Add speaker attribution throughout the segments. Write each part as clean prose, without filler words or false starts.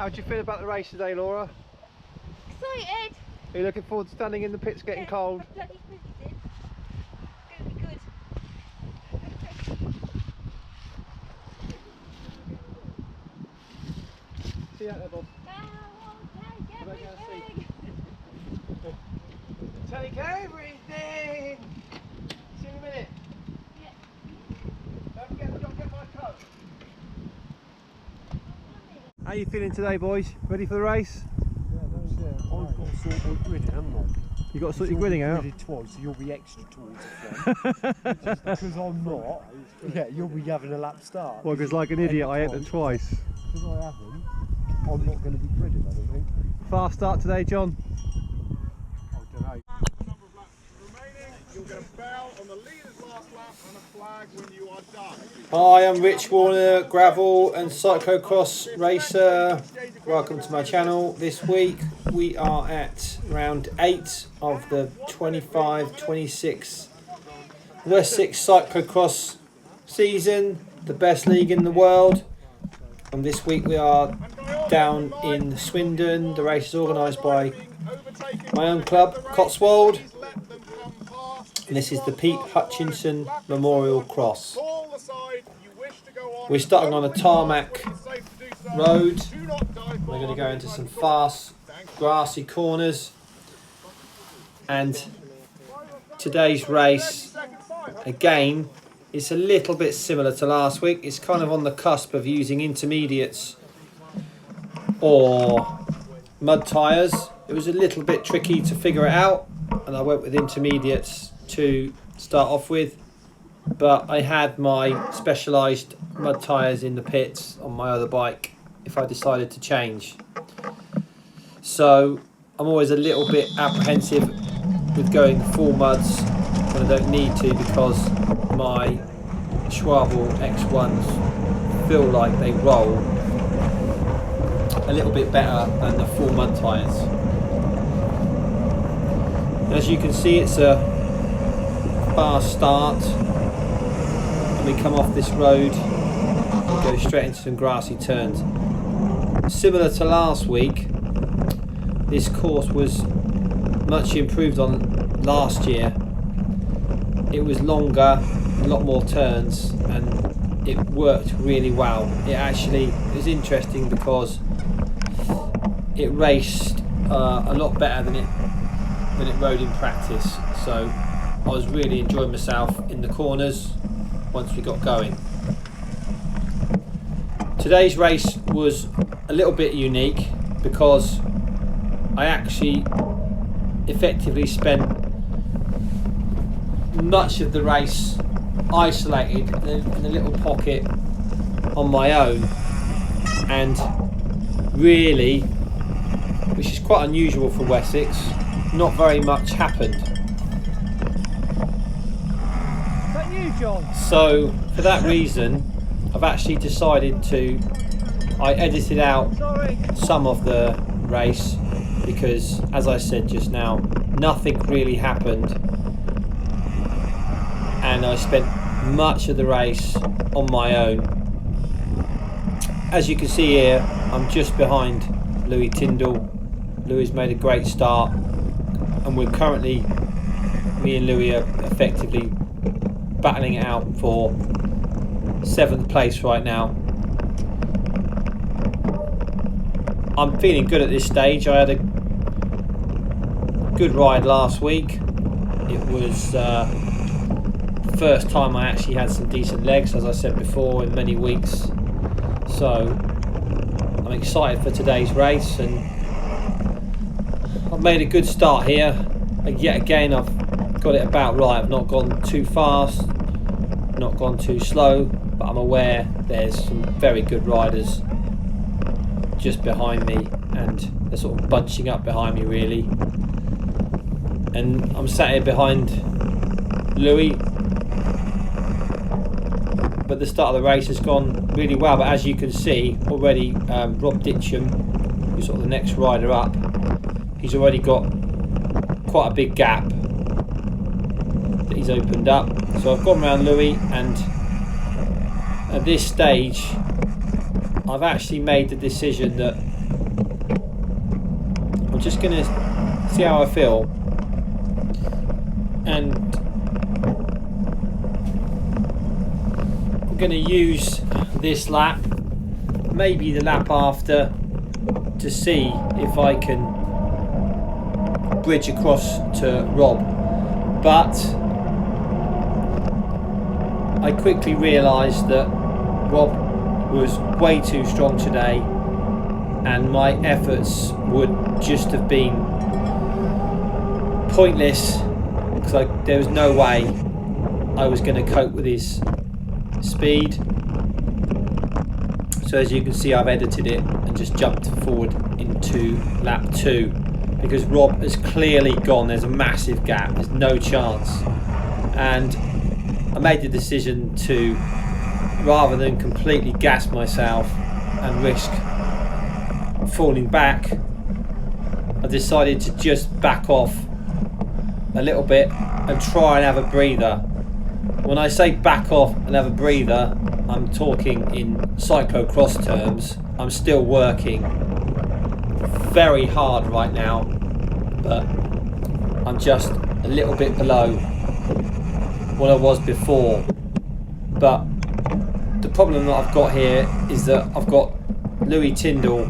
Speaker 1: How do you feel about the race today, Laura?
Speaker 2: Excited!
Speaker 1: Are you looking forward to standing in the pits getting cold?
Speaker 2: I'm bloody freezing. It's going to be good.
Speaker 1: See you out there, Bob. Take everything! See you in a minute.
Speaker 2: Yeah.
Speaker 1: Don't get my coat. How are you feeling today, boys? Ready for the race?
Speaker 3: Yeah, that's it. I've got to sort my grinning, haven't I?
Speaker 1: You got to sort your grinning out?
Speaker 3: Gridded twice, so you'll be extra towards the front. Just because I'm not, yeah, you'll be having a lap start.
Speaker 1: Well, because like an idiot, I entered twice.
Speaker 3: Because I haven't, I'm not going to be gridded, I don't think.
Speaker 1: Fast start today, John?
Speaker 3: I don't know.
Speaker 4: Number of laps remaining. You'll get a bell on the leader's last lap and a flag when you are done.
Speaker 1: Hi, I'm Rich Warner, gravel and cyclocross racer. Welcome to my channel. This week we are at round 8 of the 25-26 Wessex cyclocross season, the best league in the world. And this week we are down in Swindon. The race is organised by my own club, Cotswold. And this is the Pete Hutchinson Memorial Cross. We're starting on a tarmac road. We're going to go into some fast grassy corners. And today's race, again, is a little bit similar to last week. It's kind of on the cusp of using intermediates or mud tyres. It was a little bit tricky to figure it out, and I went with intermediates to start off with, but I had my specialised mud tyres in the pits on my other bike if I decided to change. So I'm always a little bit apprehensive with going full muds when I don't need to, because my Schwabel X1s feel like they roll a little bit better than the full mud tyres. As you can see, it's a fast start, and we come off this road and go straight into some grassy turns. Similar to last week, this course was much improved on last year. It was longer, a lot more turns, and it worked really well. It was interesting because it raced a lot better than it rode in practice. So I was really enjoying myself in the corners once we got going. Today's race was a little bit unique because I actually effectively spent much of the race isolated in a little pocket on my own, and really, which is quite unusual for Wessex, not very much happened.
Speaker 3: Is that you, John?
Speaker 1: So for that reason, I've actually decided I edited out some of the race, because as I said just now, nothing really happened, and I spent much of the race on my own. As you can see here, I'm just behind Louis Tyndall. Louis made a great start, and we're currently, me and Louis are effectively battling it out for 7th place right now. I'm feeling good at this stage. I had a good ride last week. It was the first time I actually had some decent legs, as I said before, in many weeks. So I'm excited for today's race, and I've made a good start here. And yet again, I've got it about right. I've not gone too fast, not gone too slow, but I'm aware there's some very good riders just behind me, and they're sort of bunching up behind me really. And I'm sat here behind Louis, but the start of the race has gone really well. But as you can see already, Rob Ditcham, who's sort of the next rider up, he's already got quite a big gap that he's opened up. So I've gone around Louis, and at this stage I've actually made the decision that just going to see how I feel, and I'm going to use this lap, maybe the lap after, to see if I can bridge across to Rob. But I quickly realised that Rob was way too strong today, and my efforts would just have been pointless, because there was no way I was going to cope with his speed. So as you can see, I've edited it and just jumped forward into lap 2, because Rob has clearly gone. There's a massive gap, there's no chance, and I made the decision to, rather than completely gas myself and risk falling back, I decided to just back off a little bit and try and have a breather. When I say back off and have a breather, I'm talking in cyclocross terms. I'm still working very hard right now, but I'm just a little bit below what I was before. But the problem that I've got here is that I've got Louis Tyndall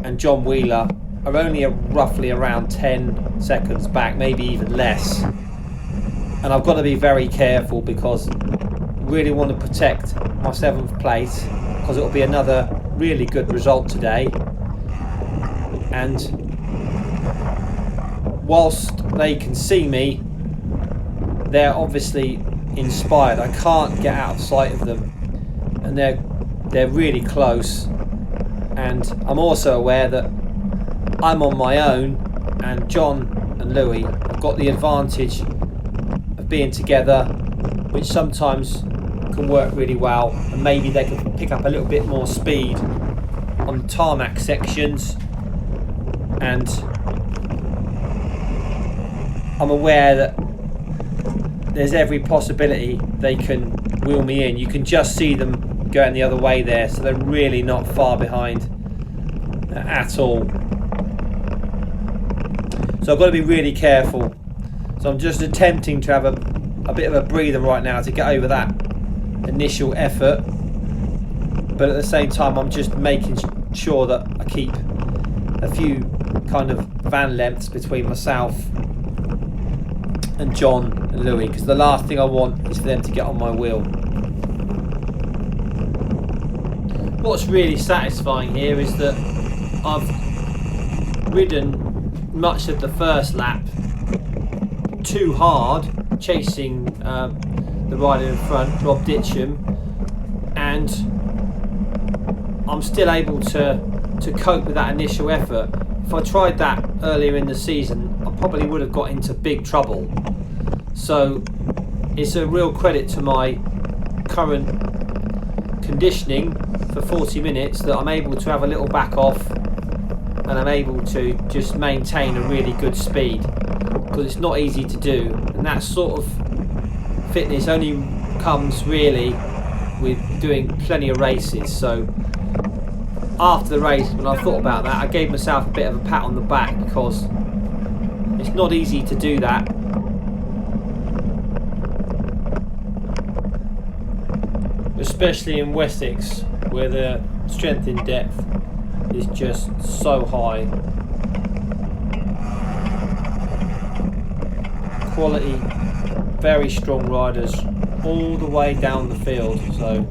Speaker 1: and John Wheeler are only roughly around 10 seconds back, maybe even less, and I've got to be very careful, because I really want to protect my 7th place, because it'll be another really good result today. And whilst they can see me, they're obviously inspired. I can't get out of sight of them, and they're really close. And I'm also aware that I'm on my own, and John and Louis have got the advantage of being together, which sometimes can work really well, and maybe they can pick up a little bit more speed on tarmac sections. And I'm aware that there's every possibility they can wheel me in. You can just see them going the other way there, so they're really not far behind at all. So I've got to be really careful. So I'm just attempting to have a bit of a breather right now to get over that initial effort, but at the same time I'm just making sure that I keep a few kind of van lengths between myself and John and Louis, because the last thing I want is for them to get on my wheel. What's really satisfying here is that I've ridden much of the first lap too hard, chasing the rider in front, Rob Ditcham, and I'm still able to cope with that initial effort. If I tried that earlier in the season, I probably would have got into big trouble. So it's a real credit to my current conditioning for 40 minutes that I'm able to have a little back off, and I'm able to just maintain a really good speed, because it's not easy to do, and that sort of fitness only comes really with doing plenty of races. So after the race, when I thought about that, I gave myself a bit of a pat on the back, because it's not easy to do that. Especially in Wessex, where the strength in depth is just so high. Quality, very strong riders all the way down the field, so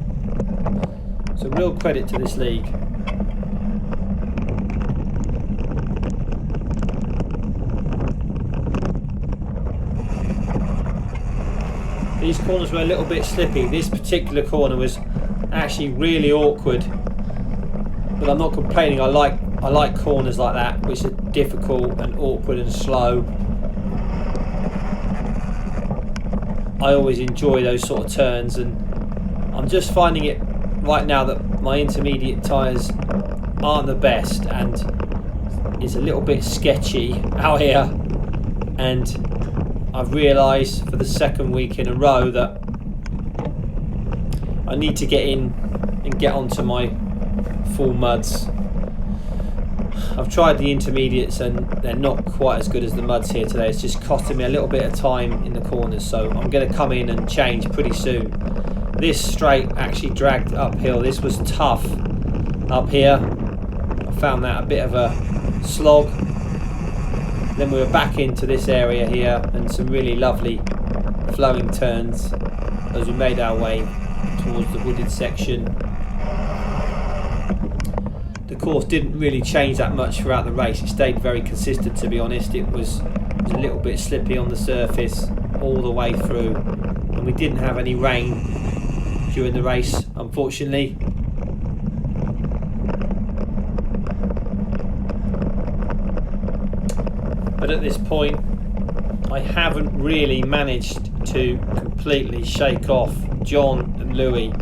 Speaker 1: it's a real credit to this league. These corners were a little bit slippy. This particular corner was actually really awkward, but I'm not complaining. I like corners like that, which are difficult and awkward and slow. I always enjoy those sort of turns, and I'm just finding it right now that my intermediate tyres aren't the best, and it's a little bit sketchy out here, and I've realised for the second week in a row that I need to get in and get onto my full muds. I've tried the intermediates and they're not quite as good as the muds here today. It's just costing me a little bit of time in the corners, so I'm going to come in and change pretty soon. This straight actually dragged uphill. This was tough up here. I found that a bit of a slog. Then we were back into this area here and some really lovely flowing turns as we made our way towards the wooded section. The course didn't really change that much throughout the race. It stayed very consistent, to be honest. It was a little bit slippy on the surface all the way through, and we didn't have any rain during the race, unfortunately. But at this point, I haven't really managed to completely shake off John and Louis,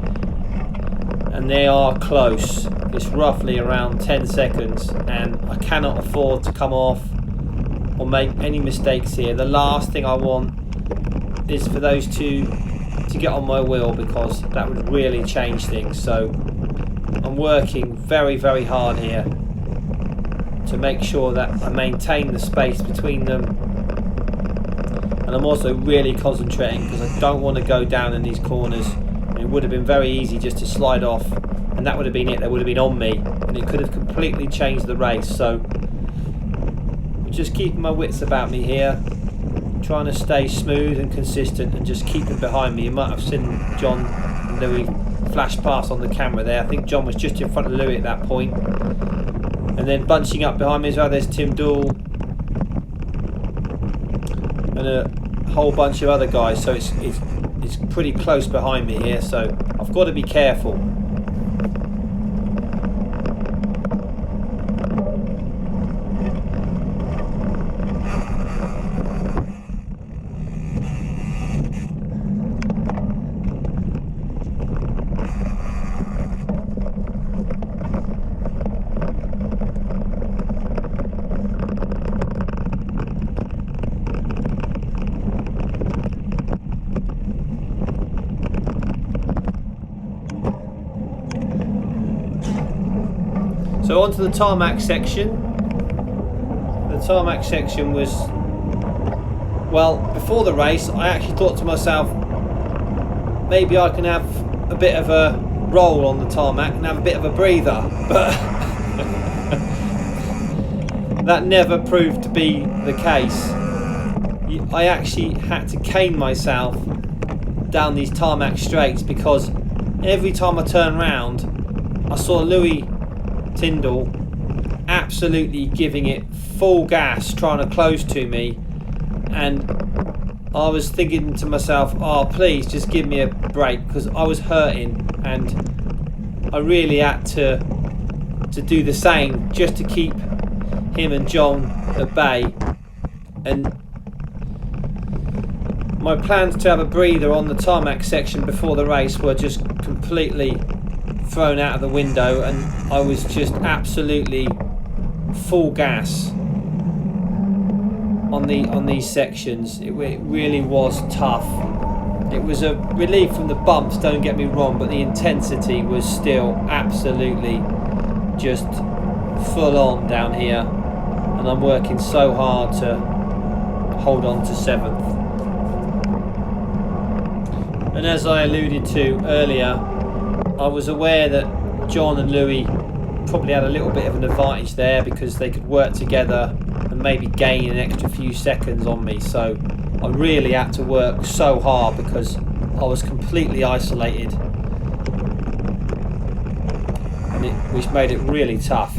Speaker 1: and they are close. It's roughly around 10 seconds, and I cannot afford to come off or make any mistakes here. The last thing I want is for those two to get on my wheel, because that would really change things. So I'm working very, very hard here to make sure that I maintain the space between them, and I'm also really concentrating because I don't want to go down in these corners. It would have been very easy just to slide off, and that would have been it. They would have been on me, and it could have completely changed the race. So I'm just keeping my wits about me here, trying to stay smooth and consistent and just keep them behind me. You might have seen John and Louis flash past on the camera there. I think John was just in front of Louis at that point. And then bunching up behind me as well, there's Tim Dool and a whole bunch of other guys. So it's pretty close behind me here, so I've got to be careful. So onto the tarmac section. The tarmac section was, well, before the race I actually thought to myself, maybe I can have a bit of a roll on the tarmac and have a bit of a breather, but that never proved to be the case. I actually had to cane myself down these tarmac straights, because every time I turned round I saw Louis Tyndall absolutely giving it full gas, trying to close to me, and I was thinking to myself, oh please just give me a break, because I was hurting and I really had to do the same just to keep him and John at bay. And my plans to have a breather on the tarmac section before the race were just completely thrown out of the window, and I was just absolutely full gas on these sections. It really was tough. It was a relief from the bumps, don't get me wrong, but the intensity was still absolutely just full on down here, and I'm working so hard to hold on to 7th. And as I alluded to earlier, I was aware that John and Louis probably had a little bit of an advantage there, because they could work together and maybe gain an extra few seconds on me. So I really had to work so hard because I was completely isolated, and which made it really tough.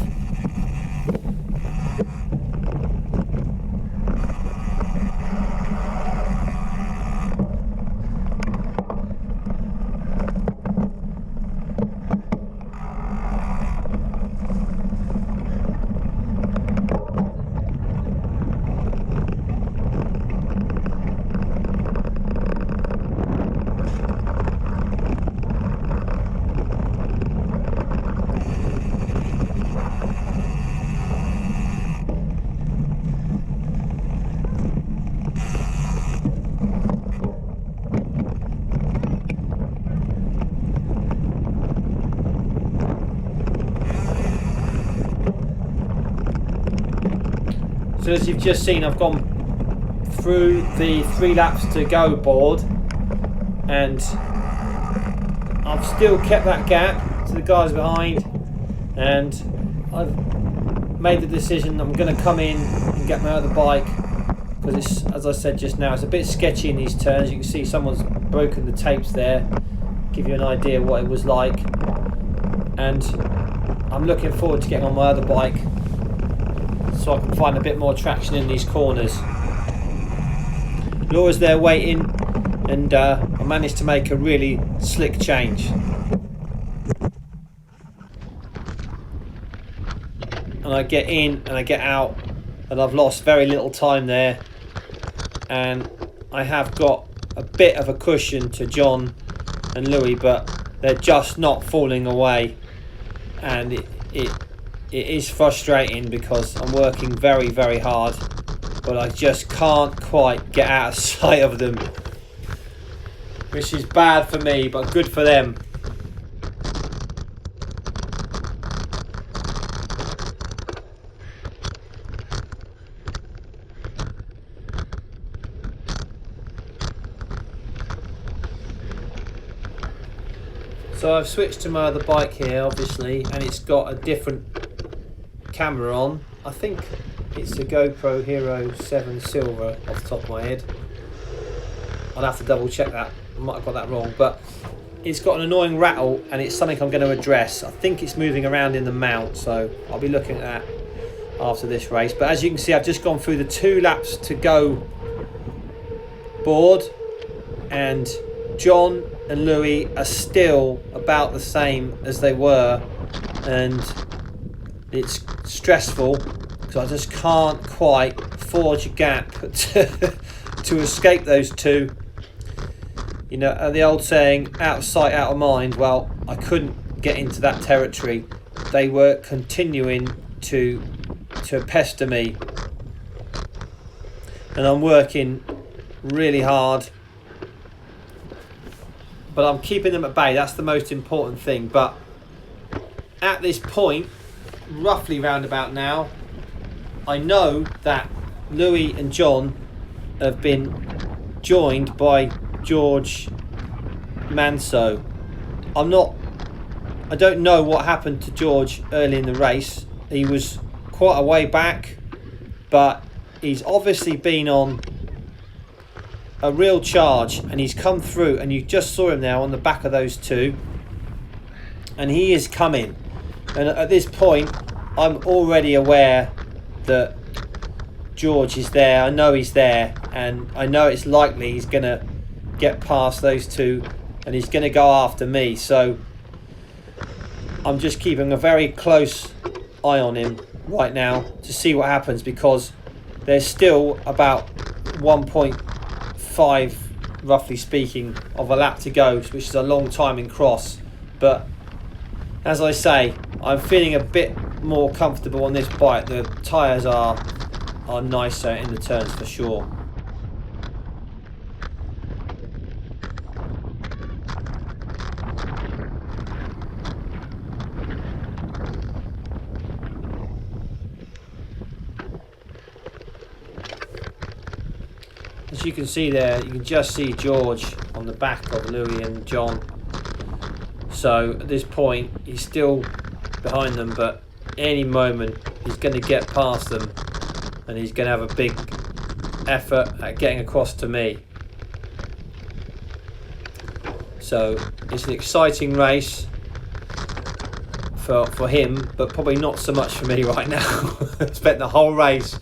Speaker 1: So as you've just seen, I've gone through the 3 laps to go board, and I've still kept that gap to the guys behind, and I've made the decision I'm going to come in and get my other bike, because it's, as I said just now, it's a bit sketchy in these turns. You can see someone's broken the tapes there, give you an idea what it was like, and I'm looking forward to getting on my other bike so I can find a bit more traction in these corners. Laura's there waiting, and I managed to make a really slick change. And I get in and I get out, and I've lost very little time there, and I have got a bit of a cushion to John and Louis, but they're just not falling away, and it is frustrating because I'm working very, very hard, but I just can't quite get out of sight of them, which is bad for me but good for them. So I've switched to my other bike here, obviously, and it's got a different camera on. I think it's a GoPro Hero 7 Silver off the top of my head. I'll have to double check that. I might have got that wrong, but it's got an annoying rattle, and it's something I'm going to address. I think it's moving around in the mount, so I'll be looking at that after this race. But as you can see, I've just gone through the 2 laps to go board, and John and Louis are still about the same as they were, and it's stressful because I just can't quite forge a gap to escape those 2. You know, the old saying, out of sight, out of mind. Well, I couldn't get into that territory. They were continuing to pester me, and I'm working really hard, but I'm keeping them at bay. That's the most important thing. But at this point, roughly roundabout now, I know that Louis and John have been joined by George Manso. I don't know what happened to George early in the race. He was quite a way back, but he's obviously been on a real charge, and he's come through, and you just saw him now on the back of those 2, and he is coming. And at this point, I'm already aware that George is there. I know he's there, and I know it's likely he's going to get past those 2, and he's going to go after me. So I'm just keeping a very close eye on him right now to see what happens, because there's still about 1.5, roughly speaking, of a lap to go, which is a long time in cross. But as I say, I'm feeling a bit more comfortable on this bike. The tyres are nicer in the turns for sure. As you can see there, you can just see George on the back of Louis and John. So at this point, he's still behind them, but any moment he's going to get past them, and he's going to have a big effort at getting across to me. So it's an exciting race for him, but probably not so much for me right now. I've spent the whole race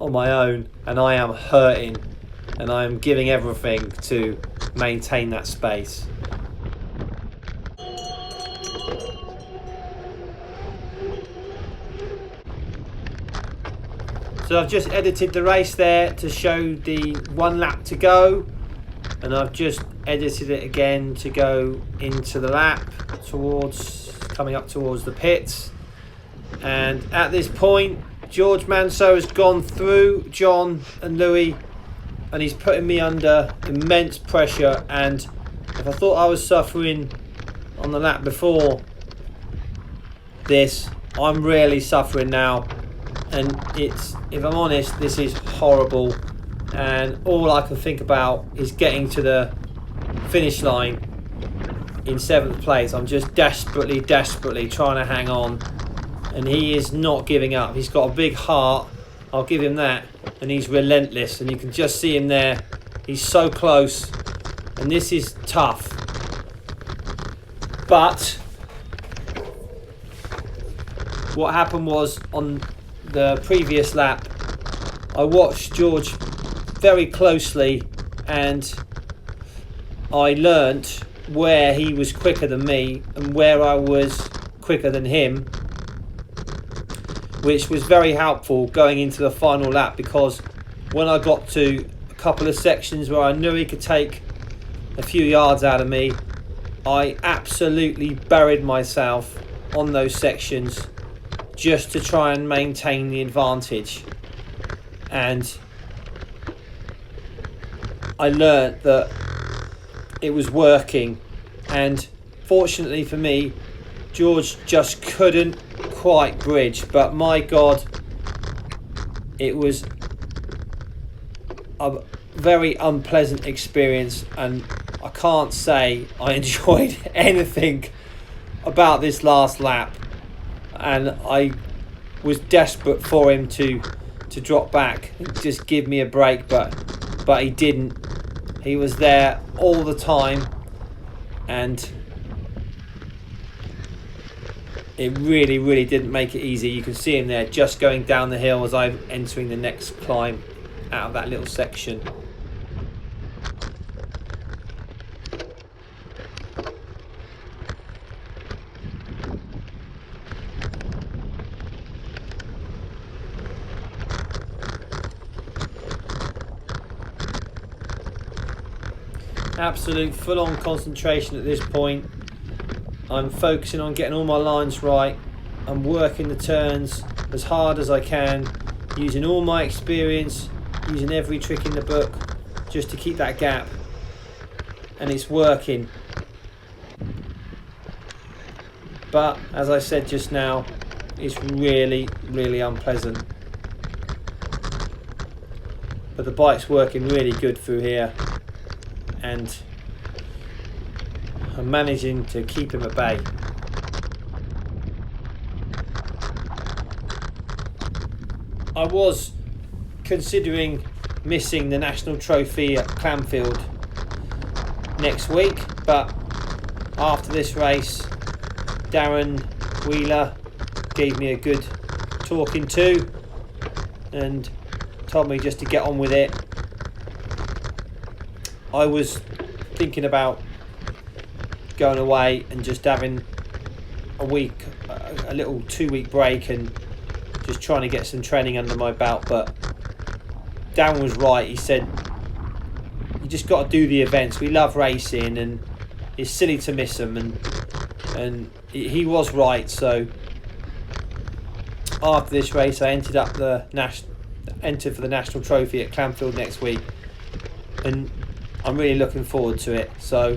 Speaker 1: on my own, and I am hurting, and I am giving everything to maintain that space. So I've just edited the race there to show the 1 lap to go, and I've just edited it again to go into the lap coming up towards the pits. And at this point, George Manso has gone through John and Louis, and he's putting me under immense pressure. And if I thought I was suffering on the lap before this, I'm really suffering now. and it's, if I'm honest, this is horrible, and all I can think about is getting to the finish line in 7th place. I'm just desperately trying to hang on, and he is not giving up. He's got a big heart, I'll give him that, and he's relentless, and you can just see him there. He's so close, and this is tough. But what happened was, on the previous lap, I watched George very closely, and I learnt where he was quicker than me and where I was quicker than him, which was very helpful going into the final lap, because when I got to a couple of sections where I knew he could take a few yards out of me, I absolutely buried myself on those sections just to try and maintain the advantage. And I learnt that it was working, and fortunately for me, George just couldn't quite bridge. But my God, it was a very unpleasant experience, and I can't say I enjoyed anything about this last lap, and I was desperate for him to drop back and just give me a break, but he didn't. He was there all the time, and it really didn't make it easy. You can see him there just going down the hill as I'm entering the next climb out of that little section. Absolute full-on concentration at this point. I'm focusing on getting all my lines right. I'm working the turns as hard as I can, using all my experience, using every trick in the book just to keep that gap, and it's working. But as I said just now, it's really unpleasant. But the bike's working really good through here, and I'm managing to keep him at bay. I was considering missing the national trophy at Clanfield next week, but after this race, Darren Wheeler gave me a good talking to and told me just to get on with it. I was thinking about going away and just having a little 2-week break and just trying to get some training under my belt, but Dan was right. He said, you just got to do the events. We love racing and it's silly to miss them, and he was right. So after this race, I entered for the national trophy at Clanfield next week, and I'm really looking forward to it. So,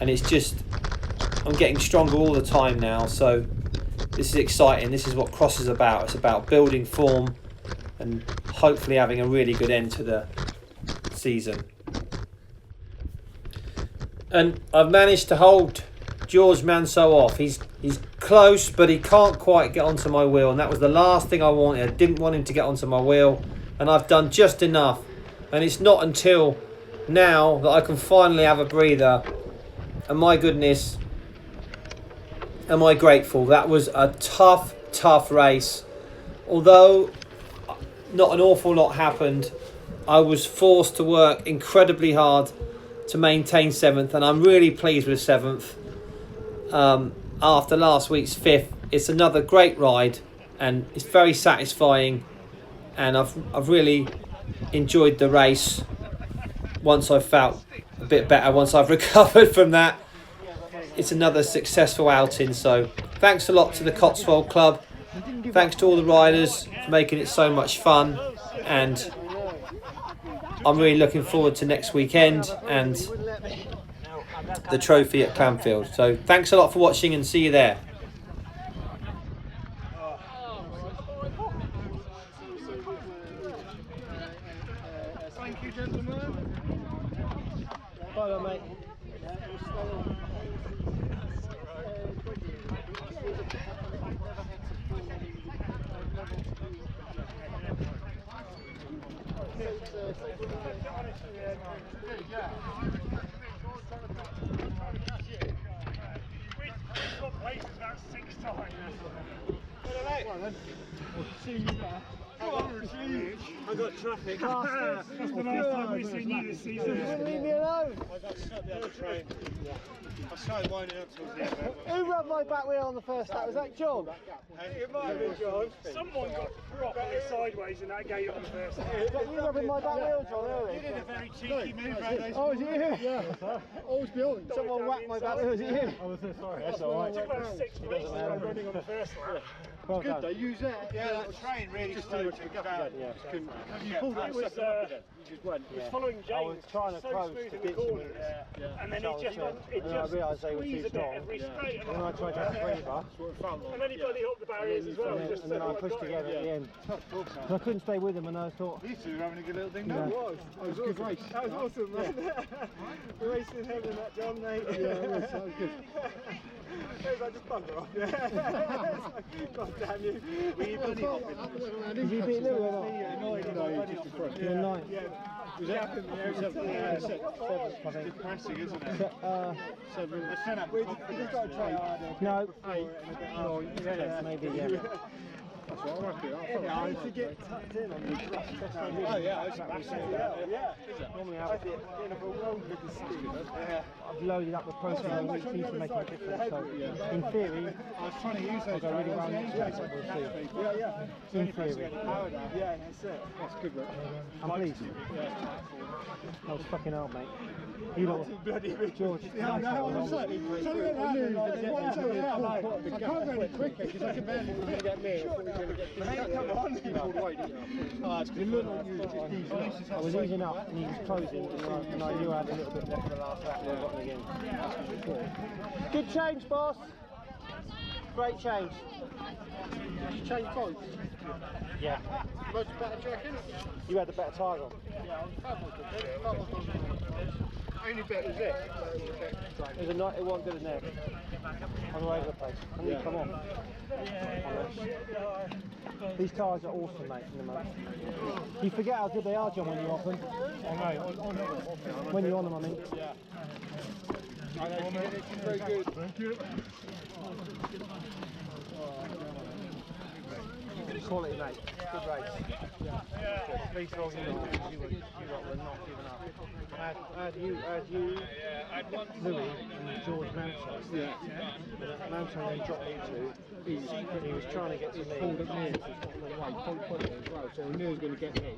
Speaker 1: and it's just, I'm getting stronger all the time now, so this is exciting. This is what Cross is about. It's about building form and hopefully having a really good end to the season. And I've managed to hold George Manso off. He's close, but he can't quite get onto my wheel, and that was the last thing I wanted. I didn't want him to get onto my wheel, and I've done just enough. And it's not until now that I can finally have a breather, and my goodness, am I grateful. That was a tough race. Although not an awful lot happened, I was forced to work incredibly hard to maintain 7th, and I'm really pleased with 7th. After last week's 5th, it's another great ride, and it's very satisfying, and I've really enjoyed the race once I've felt a bit better, once I've recovered from that. It's another successful outing, so thanks a lot to the Cotswold Club. Thanks to all the riders for making it so much fun, and I'm really looking forward to next weekend and the trophy at Clanfield. So thanks a lot for watching, and see you there.
Speaker 4: Thank you, gentlemen.
Speaker 1: Bye then, mate.
Speaker 4: We've got places about 6 times.
Speaker 3: We'll see you there.
Speaker 1: I got traffic.
Speaker 4: That's the last time we've seen you this season.
Speaker 1: Leave me alone.
Speaker 5: I got stuck down the train. I started winding up towards the end.
Speaker 1: Who rubbed my back wheel on the first lap? Was that John?
Speaker 5: It might have been John.
Speaker 4: Someone got properly sideways in that gate on the first lap.
Speaker 1: You rubbing my back wheel, John, early?
Speaker 5: You did a very cheeky move around those.
Speaker 1: Oh, was it you?
Speaker 3: Yeah, always behind.
Speaker 1: Someone whacked my back wheel, was it you?
Speaker 3: I was so sorry. That's all
Speaker 4: It took
Speaker 3: right.
Speaker 4: about 6 races on running on the first lap.
Speaker 1: Well
Speaker 3: Good,
Speaker 1: done.
Speaker 3: they use that.
Speaker 5: Yeah, that train really
Speaker 3: Just
Speaker 5: slowed
Speaker 3: to
Speaker 5: things
Speaker 3: go
Speaker 5: down.
Speaker 3: again, yeah.
Speaker 5: Just couldn't.
Speaker 3: You pulled
Speaker 4: It
Speaker 3: it
Speaker 4: was,
Speaker 3: up with it. You just went.
Speaker 4: It was following James.
Speaker 1: I was trying to
Speaker 4: so
Speaker 1: close
Speaker 4: smooth
Speaker 1: to
Speaker 4: in the
Speaker 1: ditch
Speaker 4: corners.
Speaker 1: him.
Speaker 4: And then it just
Speaker 1: And I realised they were too
Speaker 4: squeezed a bit
Speaker 1: strong.
Speaker 4: every straight.
Speaker 1: And then I tried to have a breather.
Speaker 3: That's what it felt like.
Speaker 4: And then he bloody hooked the barriers as well.
Speaker 1: And then I pushed again at the end. Because I couldn't stay with him and I thought,
Speaker 5: These two are having a good little thing
Speaker 1: Yeah.
Speaker 5: now.
Speaker 3: It was a good race.
Speaker 4: That was awesome, man. We're racing heaven, that John, mate.
Speaker 3: Yeah, it was. That was good.
Speaker 4: It was like, just bugger off. God damn you.
Speaker 5: Were you bunny hopping?
Speaker 1: did you beat Louis or not?
Speaker 3: No, just a front.
Speaker 1: You were ninth.
Speaker 3: Was that?
Speaker 1: I think.
Speaker 5: Depressing, isn't it?
Speaker 3: Seven.
Speaker 5: The setup.
Speaker 4: We just got to try harder.
Speaker 1: No,
Speaker 3: No, yeah.
Speaker 1: maybe, yeah.
Speaker 3: That's what I'm happy with.
Speaker 4: Yeah, to get tucked in on the
Speaker 5: Oh yeah, I was
Speaker 1: Normally I've loaded up the processor which seems to make a difference. So in theory,
Speaker 5: I was trying to use those.
Speaker 1: I'll go really well next week, but we'll see. In theory.
Speaker 4: Yeah, that's it.
Speaker 3: That's good, right?
Speaker 1: I'm pleased. That was fucking hard, mate. You lot, George.
Speaker 3: I can't go any quicker because I can barely get me.
Speaker 4: Come on.
Speaker 1: I was easing up and he was closing and I knew I had a little bit left for the last lap and I got it again. Good change, boss. Great change.
Speaker 3: Change points.
Speaker 1: Yeah.
Speaker 3: Much better, do you reckon?
Speaker 1: You had the better tyre on.
Speaker 3: Only bit was this.
Speaker 1: It was a night, it wasn't good in there. I'm all over the place. I need to come on. These tyres are awesome, mate, in the mud. You forget how good they are, John, when you're off them. When you're on them, I mean.
Speaker 3: Very good. Thank you.
Speaker 1: Quality, mate. Good race. Please all you lot were not giving up. I had you, Louis and George Manson.
Speaker 3: Yeah.
Speaker 1: Manson then dropped into. He was trying to get to me.
Speaker 3: Pulled at me. As well, so he knew he was going to get me.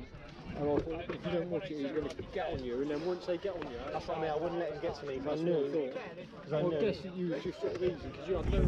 Speaker 3: And I thought, if you don't watch it, he's going to get on you. And then once they get on you,
Speaker 1: That's what I mean. I wouldn't let him get to me because I
Speaker 3: that's what I
Speaker 1: knew.
Speaker 3: thought.
Speaker 1: Because I
Speaker 3: I
Speaker 1: knew.
Speaker 3: guess that you was just sort of easy because you had no